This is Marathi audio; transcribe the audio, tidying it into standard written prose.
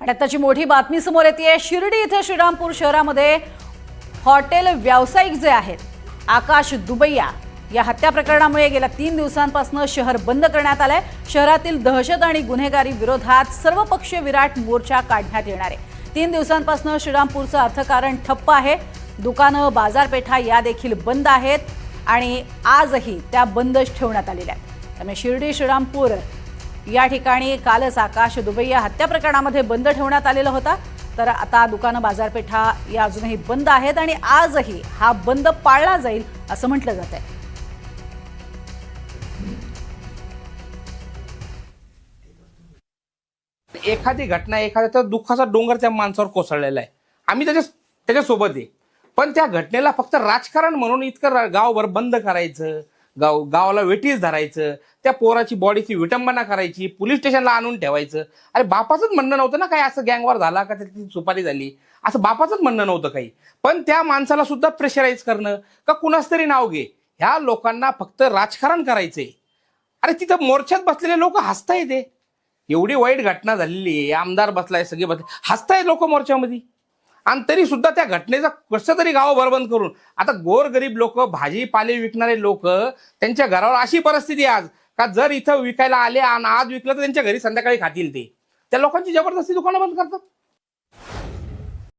आणि आताची मोठी बातमी समोर येते। शिर्डी इथे श्रीरामपूर शहरामध्ये हॉटेल व्यावसायिक जे आहेत आकाश दुबैया या हत्या प्रकरणामुळे गेल्या 3 दिवसांपासून शहर बंद करण्यात आलंय। शहरातील दहशत आणि गुन्हेगारी विरोधात सर्वपक्षीय विराट मोर्चा काढण्यात येणार आहे। 3 दिवसांपासून श्रीरामपूरचं अर्थकारण ठप्प आहे। दुकानं, बाजारपेठा या देखील बंद आहेत आणि आजही त्या बंदच ठेवण्यात आलेल्या आहेत। त्यामुळे शिर्डी श्रीरामपूर या ठिकाणी कालच आकाश दुबैया हत्या प्रकरणामध्ये बंद ठेवण्यात आलेला होता। तर आता दुकानं, बाजारपेठा या अजूनही बंद आहेत आणि आजही हा बंद पाळला जाईल असं म्हटलं जातंय। एखादी घटना, एखाद्या दुःखाचा डोंगर त्या माणसावर कोसळलेला आहे। आम्ही त्याच्यासोबत आहे, पण त्या घटनेला फक्त राजकारण म्हणून इतकं गावभर बंद करायचं, गावाला वेठीस धरायचं, त्या पोराची बॉडीची विटंबना करायची, पोलीस स्टेशनला आणून ठेवायचं। अरे बापाचंच म्हणणं नव्हतं ना काही असं गँगवॉर झाला का त्याची सुपारी झाली, असं बापाचंच म्हणणं नव्हतं काही, पण त्या माणसाला सुद्धा प्रेशराईज करणं का कुणाच तरी नाव घे, ह्या लोकांना फक्त राजकारण करायचंय। अरे तिथं मोर्चात बसलेले लोक हसताय, ते एवढी वाईट घटना झालेली आहे, आमदार बसलाय, सगळे बसले, हसताय लोक मोर्चामध्ये, आणि तरी सुद्धा त्या घटनेचा कसं तरी गाव बरबंद करून आता गोरगरीब लोक, भाजीपाले विकणारे लोक, त्यांच्या घरावर अशी परिस्थिती आज का जर इथं विकायला आले आणि आज विकलं तर त्यांच्या घरी संध्याकाळी खातील ते, त्या लोकांची जबरदस्ती दुकानं बंद करतात।